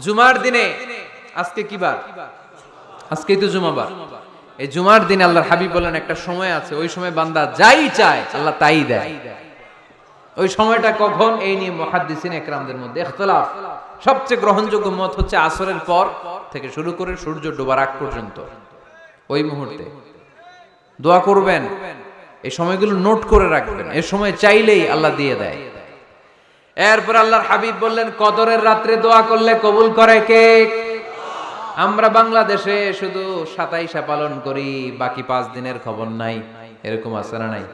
জুমার দিনে, আজকে কি বার? আজকেই তো জুমাবার। এই জুমার দিনে আল্লাহর হাবিব বলেন একটা সময় আছে, ওই সময় বান্দা যাই চায় আল্লাহ তাই দেয়। ওই সময়টা কখন? এই নিয়ে মুহাদ্দিসিন ইকরামদের মধ্যে ইখতিলাফ। সবচেয়ে গ্রহণযোগ্য মত হচ্ছে আসরের পর থেকে শুরু করে সূর্য ডোবার আগ পর্যন্ত ওই মুহূর্তে দোয়া করবেন। এই সময়গুলো নোট করে রাখবেন, এই সময় চাইলেই আল্লাহ দিয়ে দেয়। এরপর আল্লাহর হাবিব বললেন কদরের রাত্রে দোয়া করলে কবুল করে কে? আমরা বাংলাদেশে শুধু 27 পালন করি, বাকি 5 দিনের খবর নাই। এরকম আছে না নাই?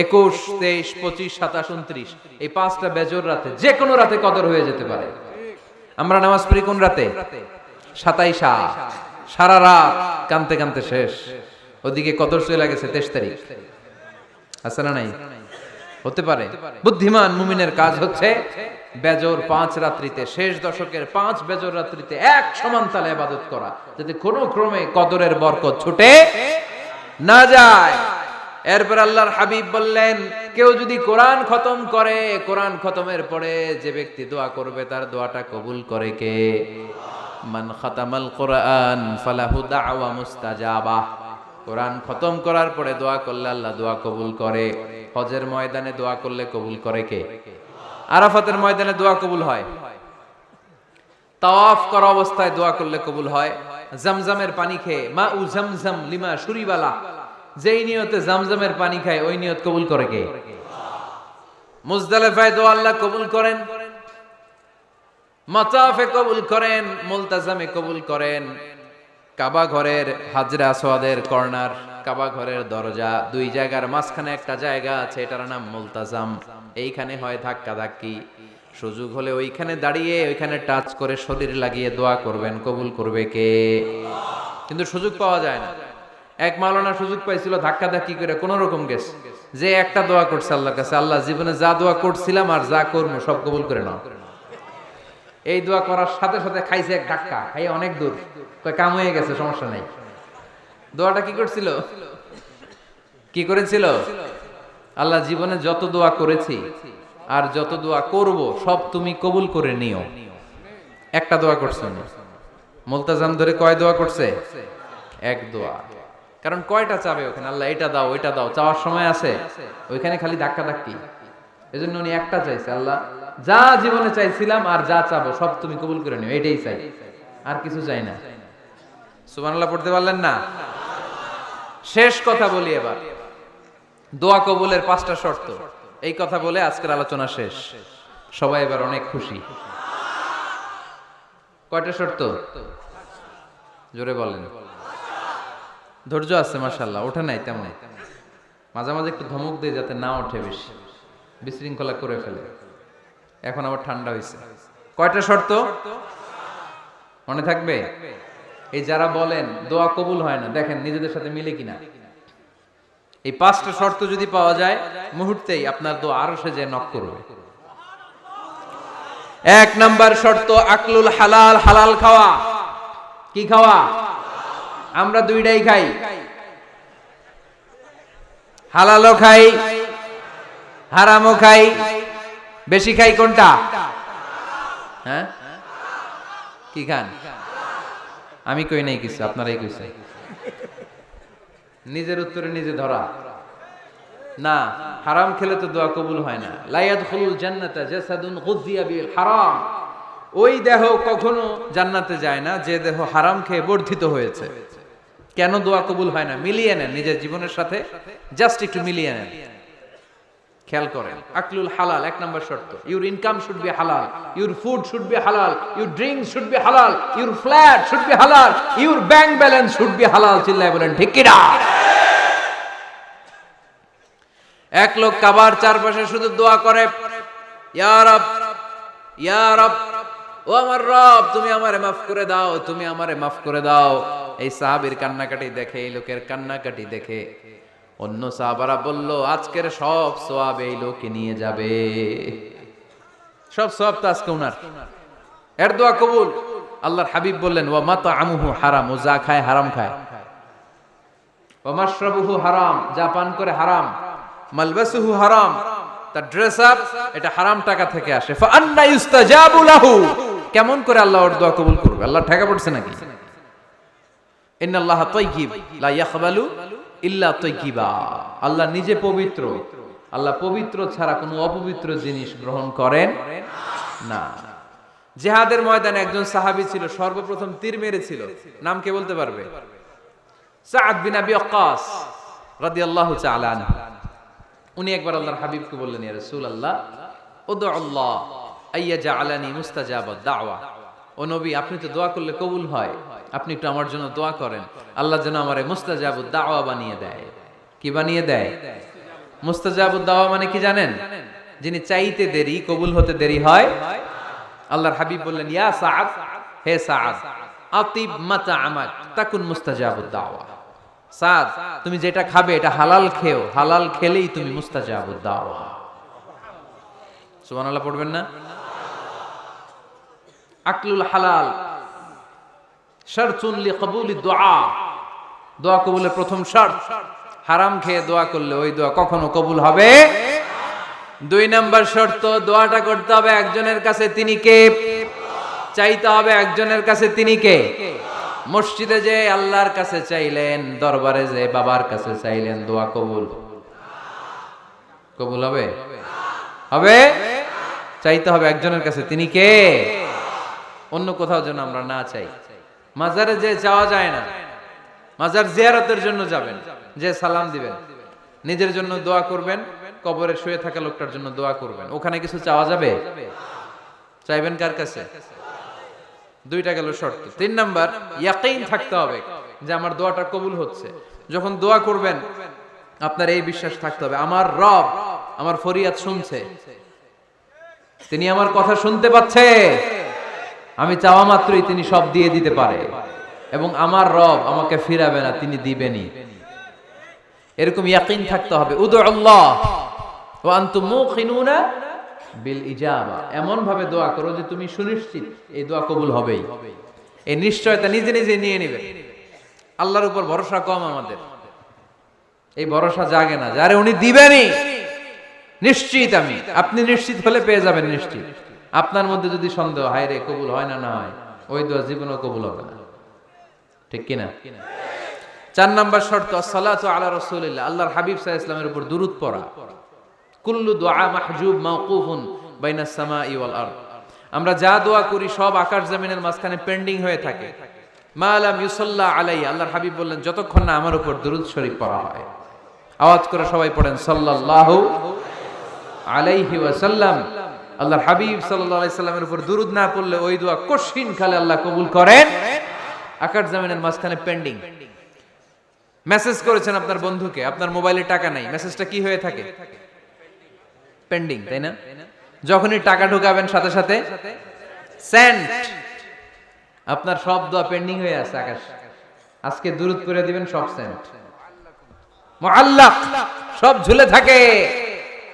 21, 23, 25, 27, 29 এই 5টা বেজোর রাতে যে কোনো রাতে কদর হয়ে যেতে পারে। আমরা নামাজ পড়ি কোন রাতে? 27। সারা রাত কানতে কানতে শেষ, ওদিকে কদর চলে গেছে 23 তারিখ। আছে না নাই? হতে পারে। বুদ্ধিমান মুমিনের কাজ হচ্ছে বেজর 5 রাত্রিতে, শেষ দশকের 5 বেজর রাত্রিতে এক সমান তালে ইবাদত করা, যাতে কোনো ক্রমে কদরের বরকত ছুটে না যায়। এরপর আল্লাহর হাবিব বললেন কেউ যদি কোরআন খতম করে, কোরআন খতমের পরে যে ব্যক্তি দোয়া করবে তার দোয়াটা কবুল করে কে? মান খাতামাল কোরআন ফালাহু দাওয়া মুস্তাজাবা। কোরআন খতম করার পরে দোয়া করলে আল্লাহ দোয়া কবুল করে। হজের ময়দানে দোয়া করলে কবুল করে কে? আরাফাতের ময়দানে দোয়া কবুল হয়। তাওয়াফ করা অবস্থায় দোয়া করলে কবুল হয়। জামজামের পানি খেয়ে মা উ জামজাম লিমা শুরিবালা, যেই নিয়তে জামজামের পানি খায় ওই নিয়ত কবুল করে কে? মুজদালিফায় দোয়া আল্লাহ কবুল করেন, মাতাফে কবুল করেন, মুলতাজামে কবুল করেন। কাবা ঘরের হাজরা আসওয়াদের কর্নার, কাবা ঘরের দরজা, দুই জায়গার মাঝখানে একটা জায়গা আছে, এটার নাম মুলতাজাম। এইখানে হয় ধাক্কা ধাক্কি। সুযোগ হলে ওইখানে দাঁড়িয়ে ওইখানে টাচ করে শরীর লাগিয়ে দোয়া করবেন, কবুল করবে কে? কিন্তু সুযোগ পাওয়া যায় না। এক মাওলানা সুযোগ পাইছিল ধাক্কা ধাক্কি করে কোন রকম গেছে, যে একটা দোয়া করছে আল্লাহর কাছে, আল্লাহ জীবনে যা দোয়া করছিলাম আর যা করবো সব কবুল করে নাও। এই দোয়া করার সাথে সাথে খাইছে এক ধাক্কা, খাইয়ে অনেক দূর, কাম হয়ে গেছে, সমস্যা নাই। দোয়াটা কি করছিল? কি করেছিল? আল্লাহ জীবনে যত দোয়া করেছি আর যত দোয়া করব সব তুমি কবুল করে নিও। একটা দোয়া করছে না। মুলতাজাম ধরে কয় দোয়া করছে? এক দোয়া। কারণ কয়টা চাবে ওখানে? আল্লাহ এটা দাও ওইটা দাও, চাওয়ার সময় আছে? ওইখানে খালি ধাক্কা ধাক্কি। এজন্য উনি একটা চাইছে, আল্লাহ যা জীবনে চাইছিলাম আর যা চাবো সব তুমি কবুল করে নিও, এটাই চাই, আর কিছু চাই না। সুবহানাল্লাহ পড়তে পারলেন না? শেষ কথা বলি এবার, দোয়া কবুলের 5টা শর্ত। এই কথা বলে আজকের আলোচনা শেষ। সবাই এবার অনেক খুশি। কয়টা শর্ত? জোরে বলেন। ধৈর্য আছে মাশাআল্লাহ, ওঠে নাই তেমন। মাঝে মাঝে একটু ধমক দিয়ে যাতে না ওঠে, বেশি বিশৃঙ্খলা করে ফেলে। এখন আবার ঠান্ডা হয়েছে। কয়টা শর্ত মনে থাকবে? এই যারা বলেন দোয়া কবুল হয় না, দেখেন নিজেদের সাথে মিলে কিনা। এই 5টা শর্ত যদি পাওয়া যায়, মুহূর্তেই আপনার দোয়া আরো সে যে নক করবে। 1 নাম্বার শর্ত আকলুল হালাল, হালাল খাওয়া। কি খাওয়া? আমরা দুইটাই খাই, হালালও খাই হারামও খাই। বেশি খাই কোনটা? হ্যাঁ, কি খান? আমি কই নাই কিছু, আপনারাই কইছেন। নিজের উত্তরে নিজে ধরা না। হারাম খেলে তো দোয়া কবুল হয় না। লা ইয়াদখুলুল জান্নাতা জাসাদুন গুযিয়া বিল হারাম। ওই দেহ কখনো জান্নাতে যায় না যে দেহ হারাম খেয়ে বর্ধিত হয়েছে। কেন দোয়া কবুল হয় না? মিলিয়ে নেন নিজের জীবনের সাথে, জাস্ট একটু মিলিয়ে নেন, খেয়াল করেন। আকলুল হালাল 1 নাম্বার শর্ত। ইউর ইনকাম শুড বি হালাল, ইউর ফুড শুড বি হালাল, ইউর ড্রিঙ্কস শুড বি হালাল, ইউর ফ্ল্যাট শুড বি হালাল, your bank balance should be হালাল। চিল্লায় বলেন ঠিক কি না? এক লোক কাবার চারপাশে শুধু দোয়া করে, ইয়া রব ইয়া রব, ও আমার রব তুমি আমারে মাফ করে দাও, তুমি আমারে মাফ করে দাও। এই সাহাবীর কান্নাকাটি দেখে, এই লোকের কান্নাকাটি দেখে অন্য সাহাবারা বলল আজকের সব সওয়াব এই লোকে নিয়ে যাবে। সব সওয়াব তো আজকে উনার। এর দোয়া কবুল। আল্লাহর হাবিব বললেন ওয়া মাতআমুহু হারাম, ও যা খায় হারাম খায়। ওয়া মাশরাবুহু হারাম, যা পান করে হারাম। মালবাসুহু হারাম, তার ড্রেস আপ এটা হারাম টাকা থেকে আসে। ফা আন্না ইউস্তাজাবু লাহু, কেমন করে আল্লাহ ওর দোয়া কবুল করবে? আল্লাহ ঠেকা পড়ছে নাকি? ইন্নাল্লাহা তাইয়্যিব লা ইয়াকবালু ইল্লা তাইয়্যিবা। আল্লাহ নিজে পবিত্র, আল্লাহ পবিত্র ছাড়া কোনো অপবিত্র জিনিস গ্রহণ করেন না। জিহাদের ময়দানে একজন সাহাবী ছিল, সর্বপ্রথম তীর মেরেছিল, নাম কে বলতে পারবে? সাদ বিন আবি ওয়াক্কাস রাদিয়াল্লাহু তাআলা আনহু। উনি একবার আল্লাহর হাবিবকে বললেন, ইয়া রাসূলুল্লাহ উদউ আল্লাহ আইয়াজআলানি মুস্তাজাবাদ দাওয়া। ও নবী, আপনি তো দোয়া করলে কবুল হয়, আপনি একটু আমার জন্য দোয়া করেন, আল্লাহ যেন আমারে মুস্তাজাবুদ দাওয়া বানিয়ে দেয়। কি বানিয়ে দেয়? মুস্তাজাবুদ দাওয়া মানে কি জানেন? যিনি চাইতে দেরি, কবুল হতে দেরি হয়। আল্লাহর হাবিব বললেন, ইয়া সাআদ, হে সাআদ, আতিব মাতাআমাক তাকুন মুস্তাজাবুদ দাওয়া। সাদ, তুমি যেটা খাবে এটা হালাল খেও, হালাল খেলেই তুমি মুস্তাজাবুদ দাওয়া। সুবহানাল্লাহ পড়বেন না? আকলুল হালাল শারতুন লিকবুলি দুআ। দোয়া কবুলের প্রথম শর্ত, হারাম খেয়ে দোয়া করলে ওই দোয়া কখনো কবুল হবে। 2 নাম্বার শর্ত, দোয়াটা করতে হবে একজনের কাছে, তিনি কে? চাইতে হবে একজনের কাছে, তিনি কে? মসজিদে যে আল্লাহর কাছে চাইলেন, দরবারে যে বাবার কাছে চাইলেন, দোয়া কবুল কবুল হবে? হবে? চাইতে হবে একজনের কাছে, তিনি কে? অন্য কোথাও যেন আমরা না চাই। মাজারে যে যাওয়া যায় না, মাজার জিয়ারতের জন্য যাবেন, যে সালাম দিবেন, নিজের জন্য দোয়া করবেন, কবরে শুয়ে থাকা লোকটার জন্য দোয়া করবেন। ওখানে কিছু চাওয়া যাবে? চাইবেন কার কাছে? 2টা গেল শর্ত। 3 নাম্বার, ইয়াকিন থাকতে হবে যে আমার দোয়াটা কবুল হচ্ছে। যখন দোয়া করবেন আপনার এই বিশ্বাস থাকতে হবে, আমার রব আমার ফরিয়াদ শুনছে, তিনি আমার কথা শুনতে পাচ্ছে, আমি চাওয়া মাত্রই তিনি সব দিয়ে দিতে পারে, এবং আমার রব আমাকে ফিরাবে না, তিনি দিবেনই। এরকম ইয়াকিন থাকতে হবে। উদু আল্লাহ ওয়া আনতুম মুকিনুনা বিল ইজাবা। এমন ভাবে দোয়া করো যে তুমি সুনিশ্চিত এই দোয়া কবুল হবেই। এই নিশ্চয়তা নিজে নিজে নিয়ে নেবে। আল্লাহর উপর ভরসা কম আমাদের, এই ভরসা জাগে না যারে উনি দিবেনই, নিশ্চিত আমি। আপনি নিশ্চিত হলে পেয়ে যাবেন নিশ্চিত। আপনার মধ্যে যদি সন্দেহ, হায় রে কবুল হয় না, না হয়, ওই দোয়া জীবনেও কবুল হবে না। ঠিক কিনা? 4 নাম্বার শর্ত, আসসালাতু আলা রাসূলিল্লাহ, আল্লাহর হাবিব সাল্লাল্লাহু আলাইহি ওয়াসাল্লামের উপর দুরূদ পড়া। কুল্লু দুআ মাহজুব মাওকুফুন বাইনাস সামাই ওয়াল আরদ। আমরা যা দোয়া করি সব আকাশ জমিনের মাঝখানে পেন্ডিং হয়ে থাকে। মা লাম ইউসাল্লা আলাইহি, আল্লাহর হাবিব বললেন যতক্ষণ না আমার উপর দুরূদ শরীফ পড়া হয়। আওয়াজ করে সবাই পড়েন সাল্লাল্লাহু আলাইহি ওয়াসাল্লাম। আল্লাহর হাবিব সাল্লাল্লাহু আলাইহি সাল্লামের উপর দুরূদ না পড়লে ওই দোয়া কঠিন কালে আল্লাহ কবুল করেন। আকাশ জমিনের মাঝখানে পেন্ডিং। মেসেজ করেছেন আপনার বন্ধুকে, আপনার মোবাইলে টাকা নাই, মেসেজটা কি হয়ে থাকে? পেন্ডিং, তাই না? যখনই টাকা ঢোকাবেন সাথে সাথে সেন্ট, আপনার সব দোয়া পেন্ডিং হয়ে আছে। আকাশ আজকে দুরূদ করে দিবেন, সব সেন্ট, মুআল্লাক, সব ঝুলে থাকে।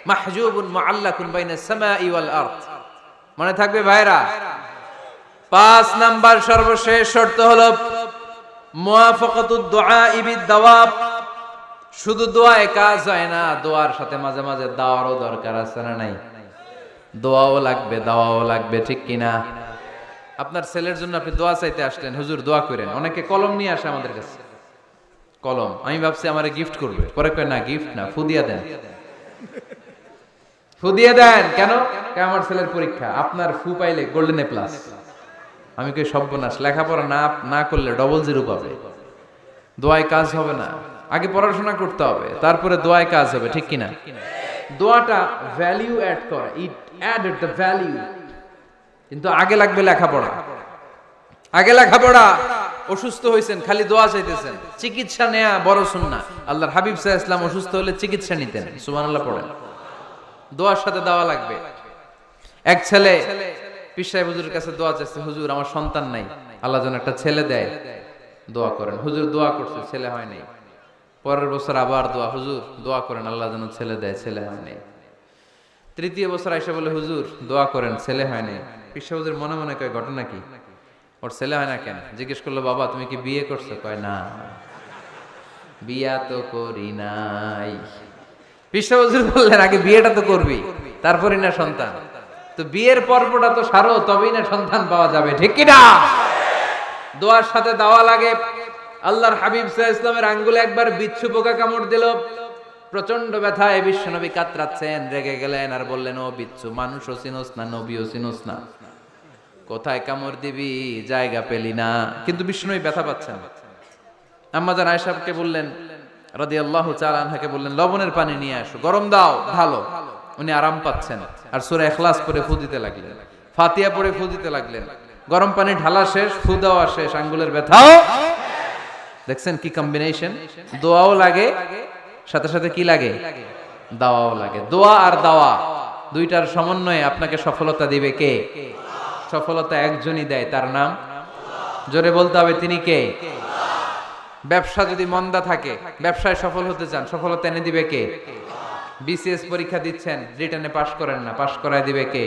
মাহজুবুন মুআল্লাকুন বাইনাস সামাই ওয়াল আরদ। মনে থাকবে ভাইরা? 5 নাম্বার সর্বশেষ শর্ত হলো মুওয়াফাকাতুদ দুআ বিদ দাওয়াব। শুধু দোয়ায় কাজ হয় না, দোয়ার সাথে মাঝে মাঝে দাওয়ারও দরকার আছে না নাই? দোয়াও লাগবে, দাওয়াও লাগবে, ঠিক কিনা? আপনার ছেলের জন্য আপনি দোয়া চাইতে আসলেন, হুজুর দোয়া করেন। অনেকে কলম নিয়ে আসে আমাদের কাছে, কলম। আমি ভাবছি আমারে গিফট করবে, পরে কয় না, গিফট না, ফু দিয়া দেন। ফু দিয়ে দেন কেন? আমার ছেলের পরীক্ষা, আপনার ফু পাইলে গোল্ডেন এ প্লাস। আমি কই সর্বনাশ, লেখাপড়া না করলে ডবল 0 পাবে, দোয়ায় কাজ হবে না। আগে পড়াশোনা করতে হবে, তারপরে দোয়ায় কাজ হবে, ঠিক কিনা? দোয়াটা ভ্যালিউ অ্যাড করে, ইট অ্যাডেড দ্য ভ্যালিউ। কিন্তু আগে লাগবে লেখাপড়া, আগে লেখাপড়া। অসুস্থ হয়েছেন, খালি দোয়া চাইতেছেন, চিকিৎসা নেয়া বড় সুন্নাহ। আল্লাহর হাবিব সাল্লাল্লাহু আলাইহি ওয়াসাল্লাম অসুস্থ হলে চিকিৎসা নিতেন। সুবহানাল্লাহ পড়েন। দোয়ার সাথে দাওয়া লাগবে। এক ছেলে পীর সাহেব হুজুরের কাছে দোয়া চাইছে, হুজুর আমার সন্তান নাই, আল্লাহ যেন একটা ছেলে দেয়, দোয়া করেন। হুজুর দোয়া করছে, ছেলে হয় নাই। পরের বছর আবার দোয়া, হুজুর দোয়া করেন আল্লাহ যেন ছেলে দেয়, ছেলে হয় নাই। 3য় বছর আইসা বলে, হুজুর দোয়া করেন, ছেলে হয় নাই। পীর সাহেব হুজুর মনে মনে কয়, ঘটনা কি? ওর ছেলে হয় না কেন? জিজ্ঞেস করলো, বাবা তুমি কি বিয়ে করছো? কয় না, বিয়া তো করি নাই। পীর সাহেব হুজুর বললেন, আগে বিয়েটা তো করবি, তারপরে না সন্তান। তো বিয়ের পর্বটা তো সারো, তবেই না সন্তান পাওয়া যাবে, ঠিক কি না? দোয়ার সাথে দাওয়া লাগে। আল্লাহর হাবিব সাল্লাল্লাহু আলাইহি ওয়াসাল্লামের আঙ্গুলে একবার বিচ্ছু পোকা কামড় দিল, প্রচন্ড ব্যথায় বিশ্বনবী কাতরাচ্ছেন, রেগে গেলেন আর বললেন, ও বিচ্ছু, মানুষও চিনোস না, নবীও চিনোস না, কোথায় কামড় দিবি, জায়গা পেলি না। কিন্তু বিশ্বনবী ব্যথা পাচ্ছেন। আম্মা জান আয়েশাকে বললেন রাদিয়াল্লাহু তাআলা আনহাকে বললেন, লবণের পানি নিয়ে আসো, গরম দাও, ঢালো। উনি আরাম পাচ্ছেন আর সূরা ইখলাস পড়ে ফু দিতে লাগলেন, ফাতিহা পড়ে ফু দিতে লাগলেন। গরম পানি ঢালা শেষ, ফু দেওয়া শেষ, আঙ্গুলের ব্যথাও। দেখছেন কি কম্বিনেশন? দোয়াও লাগে, সাথে সাথে কি লাগে, দাওয়াও লাগে। দোয়া আর দাওয়া দুইটার সমন্বয়ে আপনাকে সফলতা দিবে কে? সফলতা একজনই দেয়, তার নাম, জোরে বলতে হবে, তিনি কে? ব্যবসা যদি মন্দা থাকে, ব্যবসায় সফল হতে চান, সফলতা এনে দিবে কে? বিসিএস পরীক্ষা দিচ্ছেন, রিটেনে পাশ করেন না, পাশ করায় দিবে কে?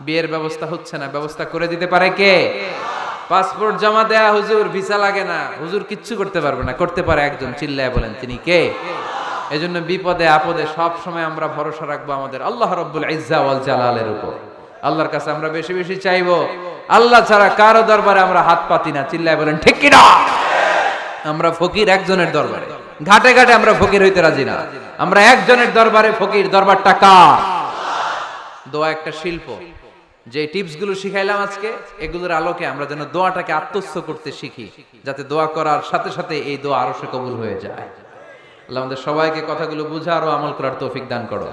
বিয়ের ব্যবস্থা হচ্ছে না, ব্যবস্থা করে দিতে পারে কে? পাসপোর্ট জমা দেয়া, হুজুর ভিসা লাগে না, হুজুর কিচ্ছু করতে পারবে না, করতে পারে একজন, চিল্লায় বলেন তিনি কে? এজন্য বিপদে আপদে সব সময় আমরা ভরসা রাখবো আমাদের আল্লাহ রাব্বুল ইজ্জা ওয়াল জালালের উপর। আল্লাহর কাছে আমরা বেশি বেশি চাইবো। আল্লাহ ছাড়া কারো দরবারে আমরা হাত পাতি না, চিল্লায় বলেন ঠিক কি না? আমরা ফকির একজনের দরবারে, ঘাটে ঘাটে আমরা ফকির হইতে রাজি না, আমরা একজনের দরবারে ফকির। দরবারটা কার? দোয়া একটা শিল্প। যে টিপস গুলো শিখাইলাম আজকে, এগুলোর আলোকে আমরা যেন দোয়াটাকে আত্মস্থ করতে শিখি, যাতে দোয়া করার সাথে সাথে এই দোয়া আরো সে কবুল হয়ে যায়। আল্লাহ আমাদের সবাইকে কথাগুলো বুঝার ও আমল করার তৌফিক দান করো।